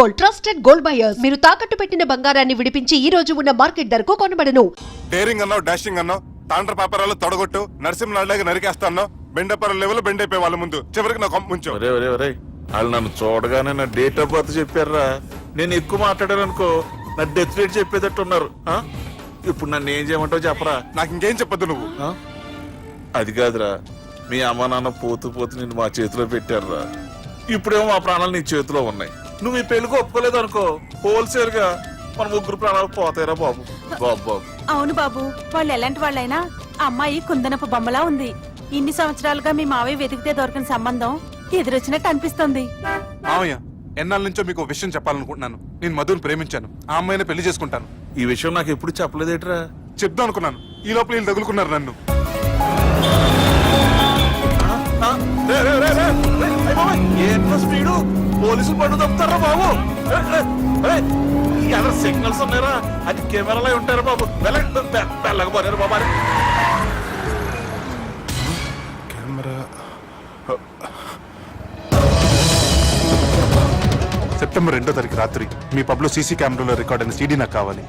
Gold, trusted gold buyers. మీరు తాకట్టు పెట్టిన బంగారాన్ని విడిపించి ఈ రోజు ఉన్న మార్కెట్ ధరకు కొనబడను. డేరింగ్ అన్నావు, డాషింగ్ అన్నావు, తాండ్ర పాపరాలు తొడగొట్టు, నరసింహనాయుడులాగా నరికేస్తాను, బెండపర లెవెల్ బెండ్ అయిపోయి వాళ్ళ ముందు చివరికి నా కొంప ముంచు. వాళ్ళు నన్ను చూడగానే నా డేట్ ఆఫ్ బర్త్ చెప్పారా, నేను ఎక్కువ మాట్లాడాను అనుకో నా డెత్ రేట్ చెప్పేటట్టు ఉన్నారు. ఇప్పుడు నన్ను ఏం చేయమంటావు చెప్పరా? నాకు ఇంకేం చెప్పొద్దు నువ్వు. అది కాదురా, మీ అమ్మ నాన్న పోతూ పోతూ నిన్ను మా చేతిలో పెట్టారురా. ఇప్పుడేమో మా ప్రాణాలు నీ చేతిలో ఉన్నాయి. నువ్వు ఈ పెళ్లికి ఒప్పుకోలేదు అనుకో, హోల్సేల్ గా మన ముగ్గురు ప్రాణాలు పోతాయిరా బాబు. బాబు అవును బాబు, వాళ్ళు ఎలాంటి వాళ్ళైనా అమ్మాయి కుందనపు బొమ్మలా ఉంది. ఇన్ని సంవత్సరాలుగా మీ మావయ్య వెతికితే దొరకని సంబంధం ఎదురొచ్చినట్టు అనిపిస్తుంది. మామయ్య, ఎన్నాళ్ళ నుంచో మీకు విషయం చెప్పాలనుకుంటున్నాను. నేను మధుని ప్రేమించాను, ఆ అమ్మాయిని పెళ్లి చేసుకుంటాను. ఈ విషయం నాకు ఎప్పుడు చెప్పలేదేట్రా? చెప్దాం అనుకున్నాను, ఈ లోపల వీళ్ళు తగులుకున్నారు నన్ను. స్పీడు పోలీసులు పన్ను తప్పుతారా బాబు? ఎలా సిగ్నల్స్ ఉన్నారా? అది కెమెరాలో ఉంటారా బాబు? వెళ్ళకపోయారు బాబా. కెమెరా సెప్టెంబర్ 2వ తారీఖు రాత్రి మీ పబ్లో సీసీ కెమెరాలో రికార్డ్ అయిన సీడీ నాకు కావాలి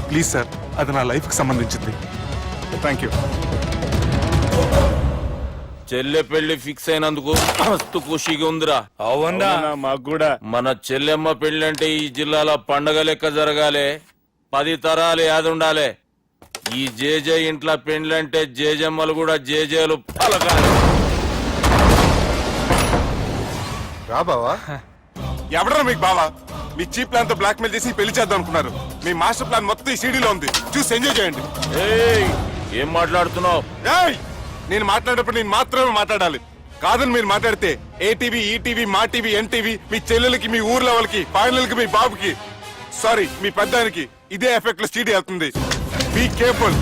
ప్లీజ్ సార్. అది నా లైఫ్ కి సంబంధించింది. Thank you. చెల్లె పెళ్లి ఫిక్స్ అయినందుకు మస్తు ఖుషిగా ఉందిరా. అవునా? మాకు కూడా. మన చెల్లెమ్మ పెళ్లి అంటే ఈ జిల్లాలో పండగ లెక్క జరగాలి, 10 తరాలు యాదుండాలి. ఈ జేజే ఇంట్లో పెండ్లంటే జేజమ్మలు కూడా జేజేలు పలకాలి. రా బావా. ఎవడరా మీకు బావా? మీ చీప్ ప్లాన్ తో బ్లాక్ మెయిల్ చేసి పెళ్లి చేద్దాం అనుకున్నారు. మీ మాస్టర్ ప్లాన్ మొత్తం ఈ సీడీలో ఉంది, చూసి ఎంజాయ్ చేయండి. ఏం మాట్లాడుతున్నావు? నేను మాట్లాడేటప్పుడు నేను మాత్రమే మాట్లాడాలి. కాదని మీరు మాట్లాడితే ఏటీవీ, ఈటీవీ, మా టీవీ, ఎన్టీవీ, మీ చెల్లెలకి, మీ ఊర్లో వాళ్ళకి, ఫైనల్కి మీ బాబుకి, సారీ మీ పెద్దానికి ఇదే ఎఫెక్ట్ లో సీడీ అవుతుంది. Be careful.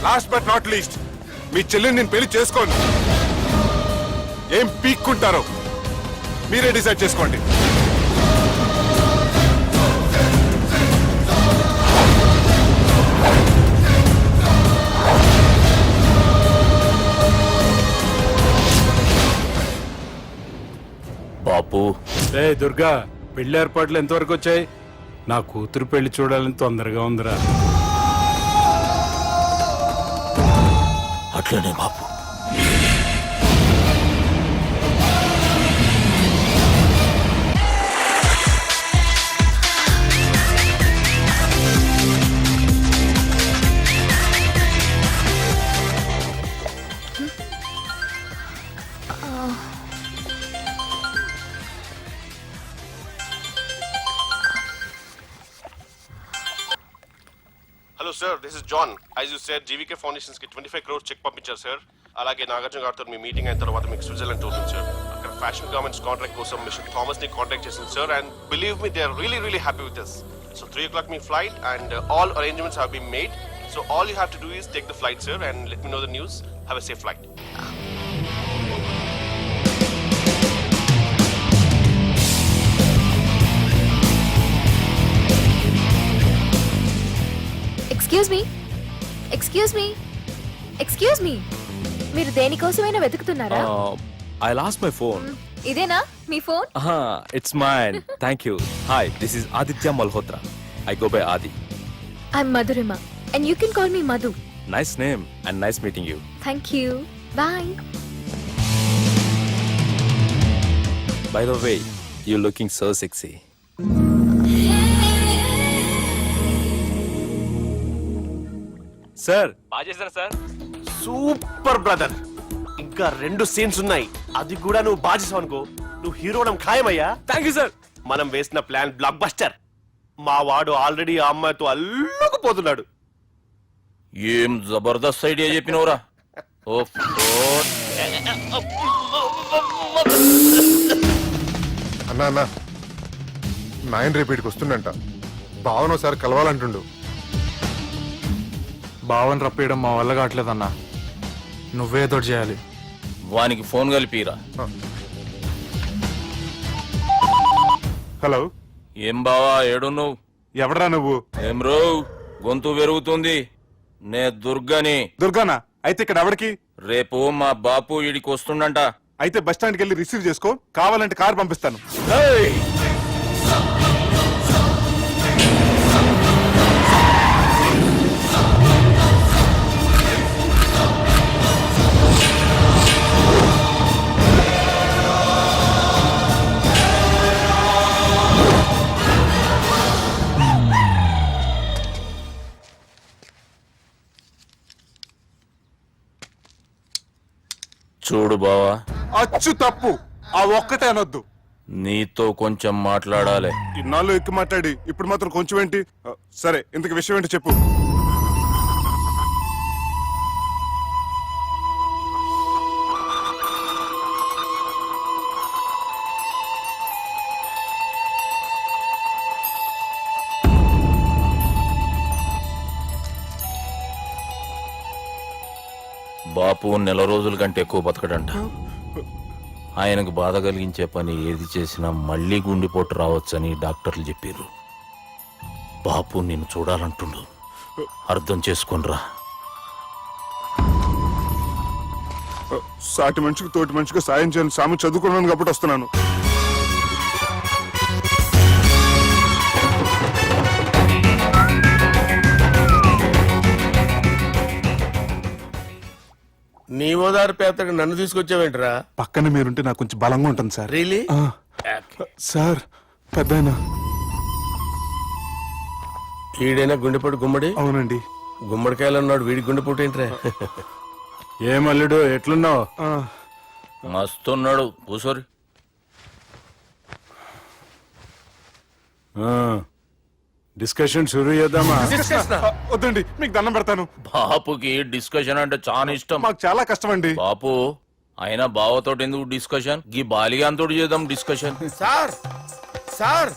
Last but not least, మీ చెల్లెని నేను పెళ్లి చేసుకోను. ఏం పీక్కుంటారో మీరే డిసైడ్ చేసుకోండి. బాపు, దుర్గా, పెళ్లి ఏర్పాట్లు ఎంతవరకు వచ్చాయి? నా కూతురు పెళ్లి చూడాలని తొందరగా ఉందిరా. అట్లనే బాపు. Hello sir, this is John. As you said, GVK Foundations ki 25 crores check పంపించారు సార్. అలాగే నాగార్జున గారితో మీ మీటింగ్ అయిన తర్వాత మీకు స్విట్జర్లాండ్ టూర్ ఉంది సార్. అక్కడ ఫ్యాషన్ గార్మెంట్స్ కాంట్రాక్ట్ కోసం మిస్టర్ థామస్ ని కాంటాక్ట్ చేసింది sir. And believe me, they are really happy with this. So 3 o'clock మీ flight and all arrangements have been made. So all you have to do is take the flight sir and let me know the news. Have a safe flight. Excuse me మీరు దేనికోసమైనా వెతుకుతున్నారా? I lost my phone. ఇదేనా మీ phone? It's mine. Thank you. Hi, this is Aditya Malhotra. I go by Adi. I'm Madhurima and you can call me Madhu. Nice name and nice meeting you. Thank you. Bye. By the way, you're looking so sexy. Sir, బాగా చేశారు sir. Super brother. ఇంకా 2 scenes ఉన్నాయి, అది కూడా నువ్వు బాగా చేసావు అనుకో, నువ్వు హీరోడం ఖాయమయ్యా. Thank you sir. మనం వేసిన ప్లాన్ బ్లాక్ బస్టర్. మా వాడు ఆల్రెడీ ఆ అమ్మాయితో అల్లుకుపోతున్నాడు. ఏం జబర్దస్త్ ఐడియా చెప్పినవురా. అన్నా అన్నా, నాయన రేపు ఇక్కడికి వస్తుండంట. భావన ఒకసారి కలవాలంటుండు. భావన రప్పేయడం మా వల్ల కావట్లేదన్నా, నువ్వే తోడు చేయాలి. వానికి ఫోన్ కలిపిరా. హలో, ఏం బావా ఏడున్నావు? ఎవడరా నువ్వు? ఏం రో గొంతు పెరుగుతుంది. నే దుర్గని. దుర్గానా? అయితే ఇక్కడ ఎవరికి? రేపు మా బాపు ఈడికి వస్తుండంట. అయితే బస్ స్టాండ్కి వెళ్ళి రిసీవ్ చేసుకో, కావాలంటే కార్ పంపిస్తాను. చూడు బావా, అచ్చు తప్పు, ఆ ఒక్కటే అనొద్దు. నీతో కొంచెం మాట్లాడాలి. ఇన్నాళ్ళు ఎక్కువ మాట్లాడి ఇప్పుడు మాత్రం కొంచెం ఏంటి? సరే, ఇంతకు విషయం ఏంటి చెప్పు. బాపు నెల రోజుల కంటే ఎక్కువ బతకడంట. ఆయనకు బాధ కలిగించే పని ఏది చేసినా మళ్ళీ గుండెపోటు రావచ్చని డాక్టర్లు చెప్పారు. బాపు నిన్ను చూడాలంటుండు, అర్థం చేసుకునిరా. సాటి మనిషికి తోటి మనిషికి సాయం చేయని సామి చదువుకున్నాను కాబట్టి వస్తున్నాను. నీ ఓదారు పేతకు నన్ను తీసుకొచ్చావేంట్రా? పక్కన మీరుంటే నాకు కొంచెం బలంగా ఉంటుంది సార్. రియలీ? సార్, పెద్దాయన. ఈడైనా గుండెపోటు గుమ్మడి? అవునండి. గుమ్మడికాయలు అన్నాడు, వీడి గుండెపోటు ఏంట్రా? ఏమల్లుడు ఎట్లున్నావు? మస్తున్నాడు, కూసోరి. డిస్కషన్ షురూ చేద్దామా? వద్దండి, మీకు దండం పెడతాను. బాపుకి డిస్కషన్ అంటే చాలా ఇష్టం. మాకు చాలా కష్టం అండి. బాపు, అయినా బావతోటి ఎందుకు డిస్కషన్? గీ బాలిగాంతోటి చేద్దాం డిస్కషన్. సార్ సార్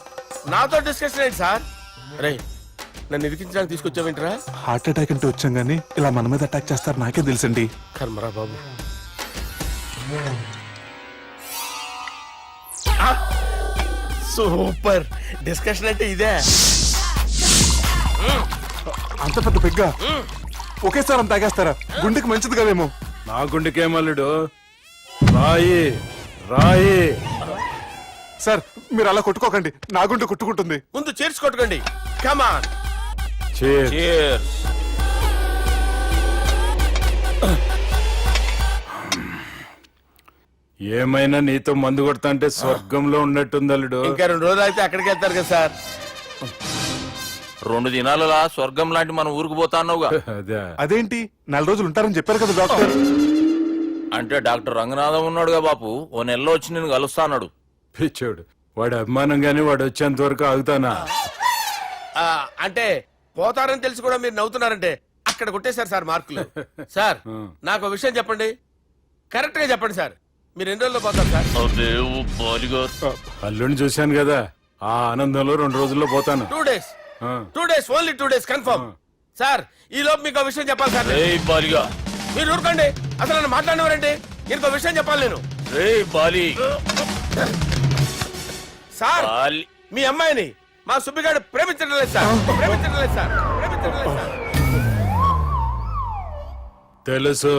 నాతో డిస్కషన్ ఏంటి సార్? రే, నన్ను ఇరికించడానికి తీసుకొచ్చావేంట్రా? హార్ట్ అటాక్ అంటే వచ్చాం గానీ ఇలా మన మీద అటాక్ చేస్తారు నాకే తెలుసండి. కర్మరా బాబు. సూపర్ డిస్కషన్ అంటే ఇదే. అంత పెద్ద పెగ్గా ఒకేసారి అంత తాగేస్తారా? గుండెకి మంచిది కదేమో. నా గుండెకేమల్లుడు, రాయి రాయి. సార్, మీరు అలా కొట్టుకోకండి, నా గుండె కొట్టుకుంటుంది. ముందు చేర్చుకొట్టుకోండి. కమాన్. Cheers. ఏమైనా నీతో మందు కొడతా అంటే స్వర్గంలో ఉన్నట్టుంది అల్లుడు. ఇంకా 2 రోజులు అయితే అక్కడికి వెళ్తారు కదా సార్. 2 దినాలలా స్వర్గం లాంటి మన ఊరికి పోతా అన్నావుగా. అదే అదేంటి, 4 రోజులు ఉంటారని చెప్పారు కదా డాక్టర్. అంటే డాక్టర్ రంగనాథం ఉన్నాడుగా బాపు, ఓ నెలలో వచ్చి నేను కలుస్తా అన్నాడు. పిచ్చోడు, వాడు అభిమానం గాని వాడు వచ్చేంత వరకు ఆగుతానా? అంటే పోతారని తెలిసి కూడా మీరు నవ్వుతున్నారంటే అక్కడ కొట్టేశారు సార్ మార్కులు. సార్, నాకు ఒక విషయం చెప్పండి, కరెక్ట్ గా చెప్పండి సార్. మీరు ఎన్ని రోజుల్లో పోతారు సార్? అల్లుడిని చూశాను కదా, ఆ ఆనందంలో 2 రోజుల్లో పోతాను. 2 days. 2 days, only 2 days confirm. Sir, ఈ లోపు మీకు ఒక విషయం చెప్పాలి సార్. మీరు ఊరుకోండి, అసలు నన్ను మాట్లాడినవారండి. ఇంకో విషయం చెప్పాలి నేను. సార్, మీ అమ్మాయిని మా సుబ్బిగాడు ప్రేమించడం లేదు సార్. ప్రేమించడం లేదు సార్. ప్రేమించడం లేదు సార్. తెలుసు,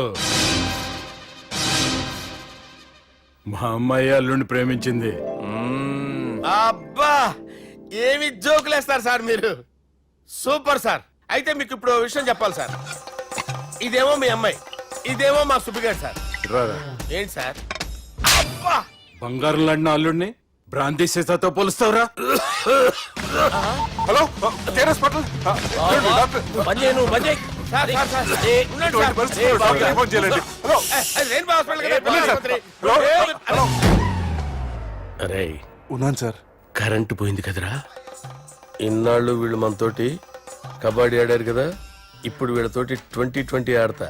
మా అమ్మాయి అల్లుడిని ప్రేమించింది. అబ్బా, ఏమి జోకులేస్తారు సార్ మీరు. Super sir. అయితే మీకు ఇప్పుడు ఓ విషయం చెప్పాలి సార్. ఇదేమో మీ అమ్మాయి, ఇదేమో మా సుబ్బిగాడు సార్. రారా. ఏంటి సార్? అబ్బా, బంగారం లాంటి అల్లుడిని భ్రాంతి సీతతో పోలుస్తావురా? Hello, Care hospital. Sir, sir, sir. ఉండండి సార్. ఫోన్ చేయాలండి. హలో, అది రెయిన్బో హాస్పిటల్ కదా, వెళ్ళండి సార్. ఆసుపత్రి. హలో. అరే, ఉన్నాను సార్. కరెంటు పోయింది కదరా. ఇన్నాళ్ళు వీళ్ళు మనతోటి కబడ్డీ ఆడారు కదా, ఇప్పుడు వీళ్ళతోటి 2020 ఆడతా.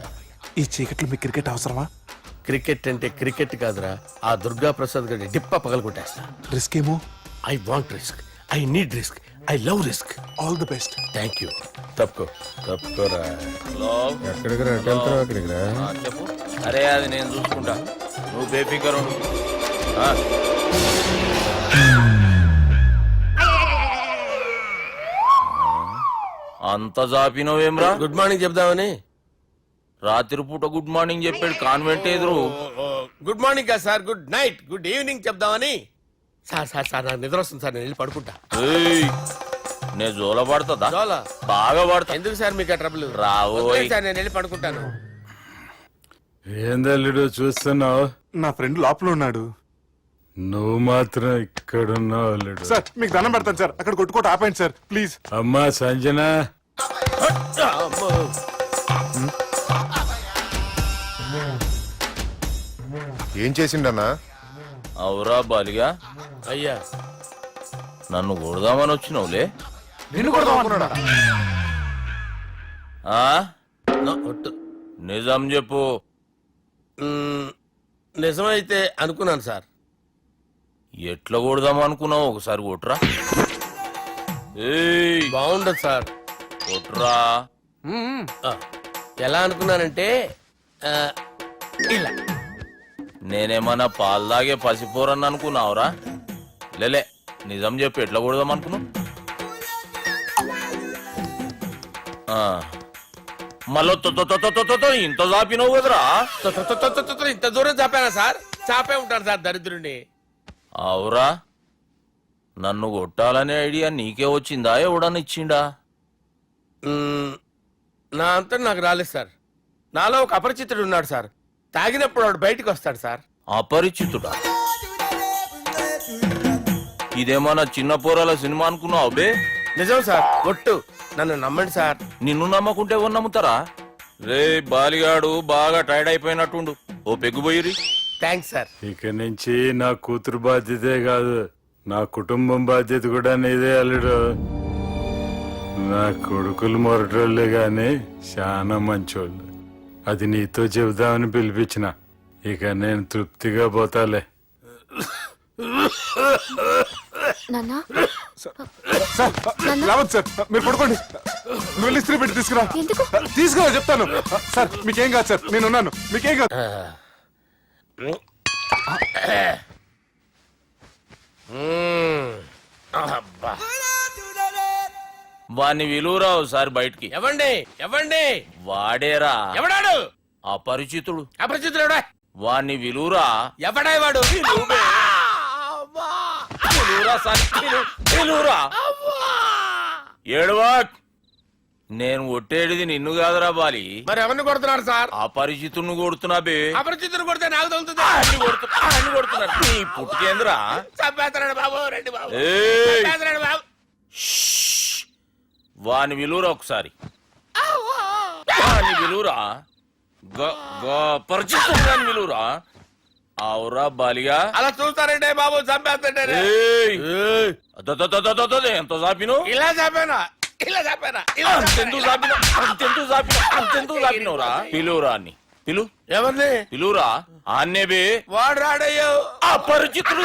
ఈ చీకట్లో మీకు క్రికెట్ అవసరమా? క్రికెట్ అంటే క్రికెట్ కాదురా, ఆ దుర్గా ప్రసాద్ గారి డిప్ప పగల కొట్టేస్తా. రిస్క్ ఏమో. I want risk, I need risk, I love risk. All the best. Thank you. తప్పుకోరా. ఎక్కడికి రా? అక్కడికి రా. చెప్పు. అరే, అది నేను చూసుకుంటా, నువ్వు బేఫికర్ ఉండు. అంత జాపినవేమ్రా? గుడ్ మార్నింగ్ చెప్దామని. రాత్రిపూట గుడ్ మార్నింగ్ చెప్పాడు కాన్వెంట్ ఎదురు. గుడ్ మార్నింగ్ కదా sir, good night, good evening చెప్దామని. సార్ సార్ సార్ నాకు నిద్ర వస్తుంది సార్, నేను వెళ్ళి పడుకుంటా. ఏయ్, నే జోల పడుతుందా? జోలా? బాగా పడతా. ఎందుకు సార్ మీకు ఆ ట్రబుల్? రావోయ్. వదిలేయ్ సార్, నేను వెళ్ళి పడుకుంటాను. ఏందల్లుడు చూస్తున్నావు? నా ఫ్రెండ్ లోపల ఉన్నాడు నువ్వు మాత్రం ఇక్కడున్నావు అల్లుడు. సార్. మీకు దండం పెడతాను సార్, అక్కడ కొట్టుకోట ఆపండి సార్ ప్లీజ్. అమ్మా సంజన, అమ్మో. ఏం చేసిండన్నా? అవురా బాలిగా, అయ్యా నన్ను కొడదామని వచ్చినావులే. నిన్ను కొడదామన్నాడా? ఆ? ఒట్టు. నిజం చెప్పు. నిజమైతే అనుకున్నాను సార్. ఎట్లా కొడదాం అనుకున్నావు? ఒకసారి కొట్రా. ఏయ్, బాగుండదు సార్. కొట్రా. ఆ, ఎలా అనుకున్నానంటే ఆ, ఇలా. నేనేమన్నా పాలు తాగే పసిపోరని అనుకున్నావురా? లేలే, నిజం చెప్పు, ఎట్లా కొడదాం అనుకున్నావు? మళ్ళీ ఇంత చాపినావు కదరా? ఇంత దూరం చాపానా సార్? చాపే ఉంటాను సార్ దరిద్రుడిని. అవురా, నన్ను కొట్టాలనే ఐడియా నీకే వచ్చిందా? ఎవడన్నా ఇచ్చిండా? నా అంతా నాకు రాలేదు సార్. నాలో ఒక అపరిచితుడు ఉన్నాడు సార్. తాగినప్పుడు వాడు బయటికి వస్తాడు సార్. అపరిచితుడా? ఇదేమన్నా చిన్న పోరాల సినిమా అనుకున్నావు బే? నిజం సార్, ఒట్టు. నన్ను నమ్మండి సార్. నిన్ను నమ్మకుంటే ఎవరు నమ్ముతారా? రే బాలిగాడు బాగా టైర్డ్ అయిపోయినట్టుండు, ఓ పెగ్గుబోయిరి. Thanks sir. ఇక నుంచి నా కూతురు బాధ్యతే కాదు, నా కుటుంబం బాధ్యత కూడా నీదే అల్లుడు. నా కొడుకులు మొరటోళ్ళే గాని చాలా మంచోళ్ళు. అది నీతో చెబుదామని పిలిపించిన. ఇక నేను తృప్తిగా పోతాలే. నాన్నా, సార్ రావద్దు సార్, మీరు పడుకోండి. నువ్వు వెళ్ళి ఇస్త్రీ పెట్టి తీసుకురా. ఎందుకు? తీసుకురా చెప్తాను. సార్ మీకేం కాదు సార్, నేను ఉన్నాను, మీకేం కాదు. అబ్బా. వాణ్ణి విలువరా ఒకసారి బయటికి. ఎవండి ఎవండి? వాడేరా ఎవడాడు? అపరిచితుడు. అపరిచితుడు ఎవడా? వాణ్ణి విలువరా. ఎవడా వాడు? విలువరా సార్, విలువరా. ఏడవా, నేను ఒట్టేడిది నిన్ను కాదురా బాలి. మరి ఎవరిని కొడుతున్నారు సార్? అపరిచితుడిని కొడుతున్నా బే. అపరిచితుడు కొడితే నాకు తగులుతుంది. అన్ని కొడుతున్నారు. నీ పుట్టుకేంద్రా? చంపేస్తున్నాడు బాబు, రండి బాబు. ఏయ్, చంపేస్తున్నాడు బాబు. వాని విలువరా ఒకసారి. వాని విలువరా. పరిచితుడు విలువరా. అవురా బాలిగా. అలా చూస్తారంటే బాబు, చంపేస్తాడు. ఏయ్, ఎంత చాపిను? ఇలా చంపానా? ఇలా చంపానా? ఇలా అంతెందుకు చాపిన? అంతెందుకు చాపిన? అంతెందుకు చాపినవురా? పిలువురా అన్ని. పిలు. ఎవరిని? పిలువురా. ఆన్నే బే. వాడు రాడయ్యో. అపరిచితుడు.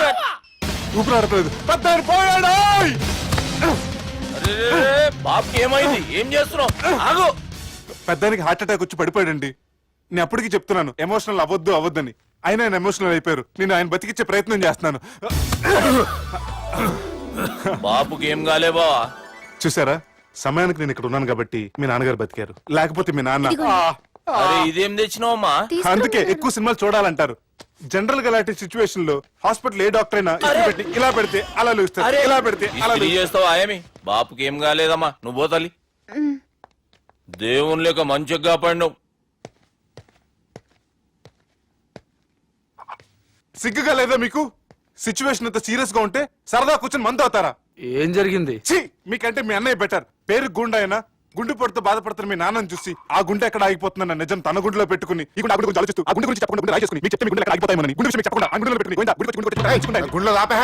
ఊపిరాడట్లేదు. పెద్ద ఆయన పోయాడు. బాబుకి ఏమైంది? ఏం చేస్తున్నావు? ఆగు. పెద్దానికి హార్ట్ అటాక్ వచ్చి పడిపోయాడండి. నేను అప్పటికి చెప్తున్నాను ఎమోషనల్ అవ్వద్దని. ఆయన ఎమోషనల్ అయిపోయారు. నేను ఆయన బతికిచ్చే ప్రయత్నం చేస్తున్నాను. బాబుకి ఏం కాలే బావా? చూసారా, సమయానికి నేను ఇక్కడ ఉన్నాను కాబట్టి మీ నాన్నగారు బతికారు. లేకపోతే మీ నాన్న. అరే ఇదేం తెచ్చినావమ్మా? అందుకే ఎక్కువ సినిమాలు చూడాలంటారు. జనరల్ గా అలాంటి సిచ్యువేషన్ లో హాస్పిటల్ ఏ డాక్టర్ అయినా ఇస్త్రీ పెట్టి ఇలా పెడితే అలా లూస్తారు, ఇలా పెడితే అలా ఇస్త్రీ చేస్తావా ఏమి? బాపుకి ఏం కాలేదమ్మా, నువ్వు పోతల్లి. దేవుని లేక మంచిగా పడినావు. సిగ్గుగా లేదా మీకు? సిచ్యువేషన్ అంత సీరియస్ గా ఉంటే సరదా కూర్చొని మందు అవుతారా? ఏం జరిగింది? ఛీ, మీకంటే మీ అన్నయ్య బెటర్. పేరు గుండె అయినా గుండె పొడితో బాధపడుతున్న మీ నాన్నని చూసి ఆ గుండె ఎక్కడ ఆగిపోతుందన్న నిజం తన గుండెలో పెట్టుకుని ఈ గుండె గురించి ఆలోచిస్తూ ఆ గుండె గురించి చెప్పకుండా గుండె రాజేసుకుని మీకు చెప్తే మీ గుండె ఎక్కడ ఆగిపోతాయని గుండె విషయం మీకు చెప్పకుండా ఆ గుండెలో పెట్టుకుని గోవిందా, గుండె గుండె గుండె రాయించుకుంటాను. గుండెలో ఆపే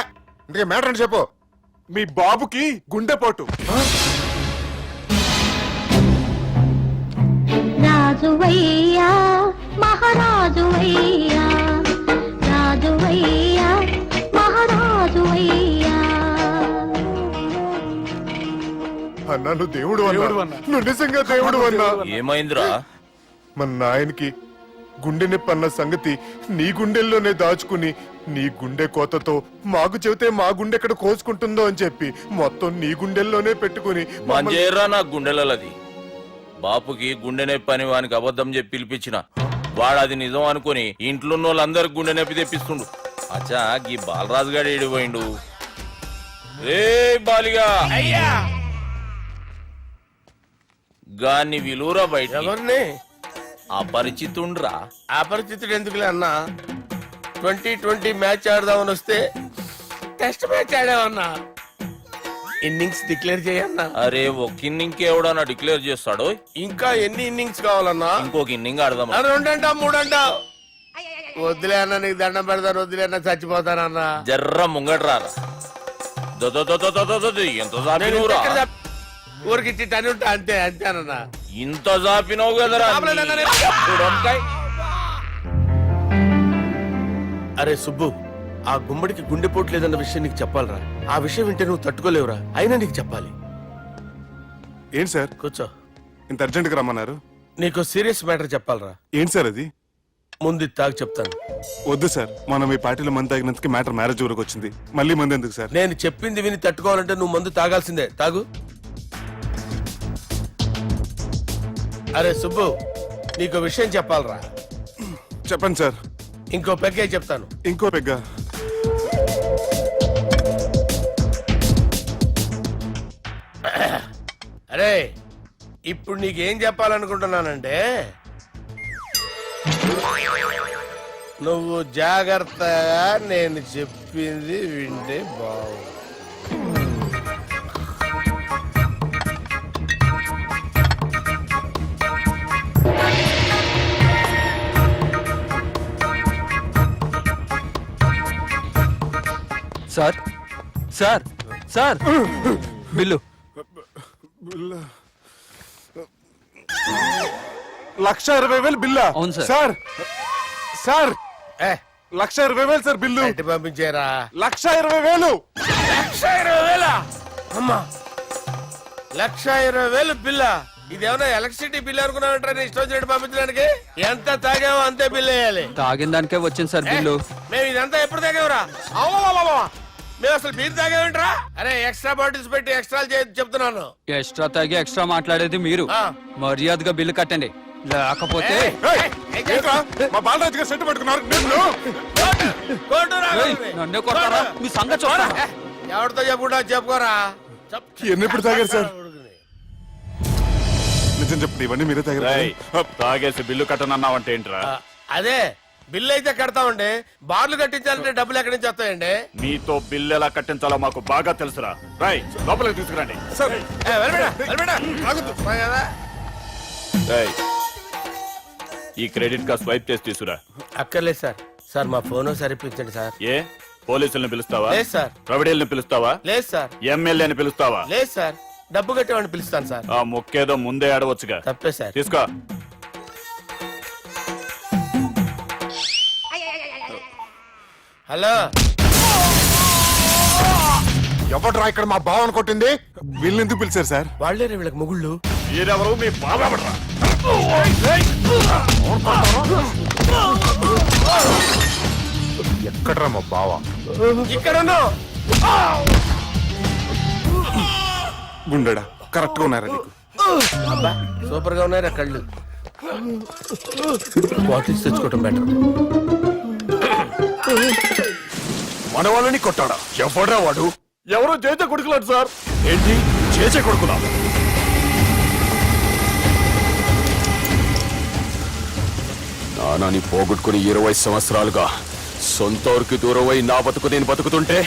ఇందుకే మ్యాటర్ అని చెప్పు. మీ బాబుకి గుండెపోటు. రాజువయ్యా మహారాజువయ్యా, రాజువయ్యా మహారాజువయ్యా. అన్నా నువ్వు దేవుడు అన్నా, నువ్వు నిజంగా దేవుడు అన్నా. ఏమైందిరా? మన నాయనకి గుండె నొప్పి అన్న సంగతి నీ గుండెల్లోనే దాచుకుని నీ గుండె కోతతో మాకు చెబితే మా గుండె ఎక్కడ కోసుకుంటుందో అని చెప్పి మొత్తం నీ గుండెల్లోనే పెట్టుకుని మంజేరా నా గుండెలది. బాపుకి గుండె నొప్పి అని వానికి అబద్ధం చెప్పి పిలిపించిన వాడు అది నిజం అనుకుని ఇంట్లో వాళ్ళందరికి గుండె నొప్పి తెప్పిస్తుండు. అచ్చా గీ బాలరాజు గారు ఏడిపోయిండు. రే బాలిగా అయ్యా గాన్ని విలువరా బయట ఎవరిని అపరిచితుండ్రా. అపరిచితుడు ఎందుకులే అన్నా 2020 మ్యాచ్ ఆడదామని వస్తే టెస్ట్ మ్యాచ్ ఆడామన్నా ఇన్నింగ్స్ డిక్లేర్ చేయన్నా. అరే ఒక ఇన్నింగ్ ఎవడన్నా డిక్లేర్ చేస్తాడు. ఇంకా ఎన్ని ఇన్నింగ్స్ కావాలన్నా? ఇంకొక ఇన్నింగ్ ఆడదాం. 2 అంటావు 3 అంటావు. వద్దులే అన్న, నీకు దండం పెడతాను. వద్దులే అన్న, చచ్చిపోతానన్నా. జర్ర ముంగట్రా ఎంత జాపినవురా. ఊరికి ఇచ్చి టని ఉంటా అంతే అంతేనన్నా. ఇంత జాపినవు కదరా. అరే సుబ్బు, ఆ గుమ్మడికి గుండెపోటు లేదన్న విషయం నీకు చెప్పాలరా. ఆ విషయం వింటే నువ్వు తట్టుకోలేవురా. అయినా నీకు చెప్పాలి. ఏంటి సార్ కూర్చో. ఇంత అర్జెంట్ గా రమ్మన్నారు? నీకు సీరియస్ మ్యాటర్ చెప్పాలరా. ఏంటి సార్ అది? ముందు ఇది తాగి చెప్తాను. వద్దు సార్, మనం ఈ పార్టీలో మంది తాగినందుకు మ్యాటర్ మ్యారేజ్ వరకు వచ్చింది. మళ్ళీ మంది ఎందుకు సార్? నేను చెప్పింది విని తట్టుకోవాలంటే నువ్వు మందు తాగాల్సిందే. తాగు. అరే సుబ్బు, నీకు విషయం చెప్పాలరా. చెప్పండి సార్. ఇంకో పెగ్గే చెప్తాను. ఇంకో పెగ్గ? అరే ఇప్పుడు నీకేం చెప్పాలనుకుంటున్నానంటే, నువ్వు జాగ్రత్తగా నేను చెప్పింది వింటే బాగు. Sir sir sir bill. 1,20,000 బిల్లా? అవును సార్. సార్ సార్ ఏ 1,20,000 సార్ బిల్లు. బయట పంపించేరా. 1,20,000. 1,20,000? అమ్మా, 1,20,000 బిల్లా? ఇదేమన్నా ఎలక్ట్రిసిటీ బిల్ అనుకున్నావంటారా? నీ ఇష్టం వచ్చినట్టు పంపించడానికి. ఎంత తాగామో అంతే బిల్ వేయాలి. తాగిన దానికే వచ్చింది సార్ బిల్లు. మేము ఇదంతా ఎప్పుడు తాగావురా? మేము అసలు మీరు తాగామంటారా? అరే ఎక్స్ట్రా బాటిల్స్ పెట్టి ఎక్స్ట్రా చెప్తున్నాను. ఎక్స్ట్రా తాగి ఎక్స్ట్రా మాట్లాడేది మీరు. ఆ. మర్యాదగా బిల్లు కట్టండి, లేకపోతే ఏంట్రా, మా బాలరాజు గారు సెట్ పట్టుకున్నారు. నిన్ను ఏయ్, నన్నే కొడతారా? మీ సంగతి చూడరా. ఎవరితో చెప్పుకుంటా చెప్పుకోరా. ఎన్నెప్పుడు తాగారు సార్? నిజం చెప్పండి, ఇవన్నీ మీరే తాగారు? తాగేసి బిల్లు కట్టనన్నావంటే ఏంట్రా? అదే బిల్లు అయితే కడతామండి. బార్లు కట్టించాలంటే డబ్బులు ఎక్కడి నుంచి వస్తాయండి? మీతో బిల్లు ఎలా కట్టించాలో మాకు బాగా తెలుసురా. రై లోపలికి తీసుకురండి. సార్ కదా. రేయ్, ఈ క్రెడిట్ కార్డ్ స్వైప్ చేసి తీసుకురా. అక్కర్లేదు సార్. సార్ మా ఫోన్ సరిపించండి సార్. ఏ పోలీసుల్ని పిలుస్తావా? లేదు సార్. ప్రొవిడీల్ని పిలుస్తావా? లేదు సార్. ఎమ్మెల్యేని పిలుస్తావా? లేదు సార్. డబ్బు కట్టేవాడిని పిలుస్తాను సార్. ఆ మొక్కేదో ముందే ఆడవచ్చుగా. తప్పే సార్. తీసుకో. హలో, ఎవడ్రా ఇక్కడ మా బావని కొట్టింది? వీళ్ళని ఎందుకు పిలిచారు సార్? వాళ్ళేరే వీళ్ళకి మొగుళ్ళు. మీరెవరు? మీ బాబా. ఎక్కడ్రా మా బావ? ఇక్కడ ఉన్నావు. గుండెడా కరెక్ట్ గా ఉన్నారా నీకు? అబ్బా సూపర్ గా ఉన్నారా కళ్ళు. బాటిల్స్ తెచ్చుకోవటం బెటర్. మన వాళ్ళని కొట్టాడా? ఎవడ్రా వాడు? ఎవరో చేసే కొడుకులాడు సార్. ఏంటి చేసే కొడుకులా? నానాని పోగొట్టుకుని 20 సంవత్సరాలుగా సొంత ఊరికి దూరమై నా బతుకు నేను బతుకుతుంటే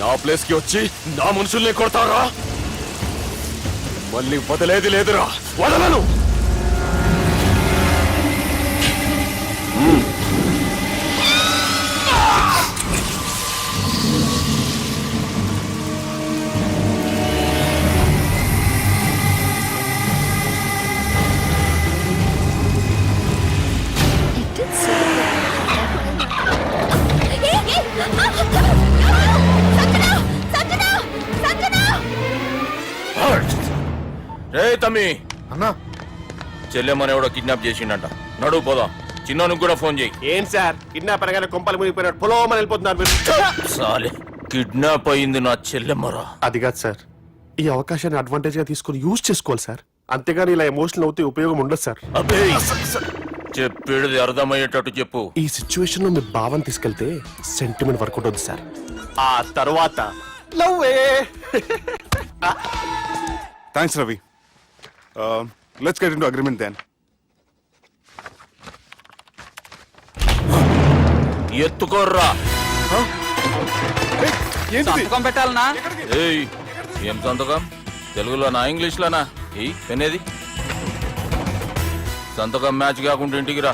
నా ప్లేస్ కి వచ్చి నా మనుషుల్ని కొడతారా? మళ్ళీ వదిలేది లేదురా, వదలను. రే తమ్మి, అన్నా చెల్లెమ్మని ఎవడో కిడ్నాప్ చేసిండంట. నడువు పోదాం. చిన్నోనికి కూడా ఫోన్ చేయి. ఏం సార్ కిడ్నాప్ అనగానే కొంపలు మునిగిపోయినట్టు పొలవమని వెళ్ళిపోతున్నారు మీరు. సాలే, కిడ్నాప్ అయింది నా చెల్లెమ్మరా. అది కాదు సార్, ఈ అవకాశాన్ని అడ్వాంటేజ్ గా తీసుకుని యూజ్ చేసుకోవాలి సార్. అంతేగాని ఇలా ఎమోషనల్ అవుతే ఉపయోగం ఉండదు సార్. అబ్బే చెప్పేది అర్థమయ్యేటట్టు చెప్పు. ఈ సిచ్యువేషన్ లో మీ భావం తీసుకెళ్తే సెంటిమెంట్ వర్కౌట్ అవుతుంది సార్. ఆ తర్వాత లవ్వే. Thanks Ravi. Let's get into agreement then. ఎత్తుకోర్రా. సంతకం పెట్టాలనా? ఏయ్ ఏం సంతకం? తెలుగులోనా ఇంగ్లీష్లోనా? ఈ పెనేది సంతకం మ్యాచ్ కాకుండా ఇంటికి రా.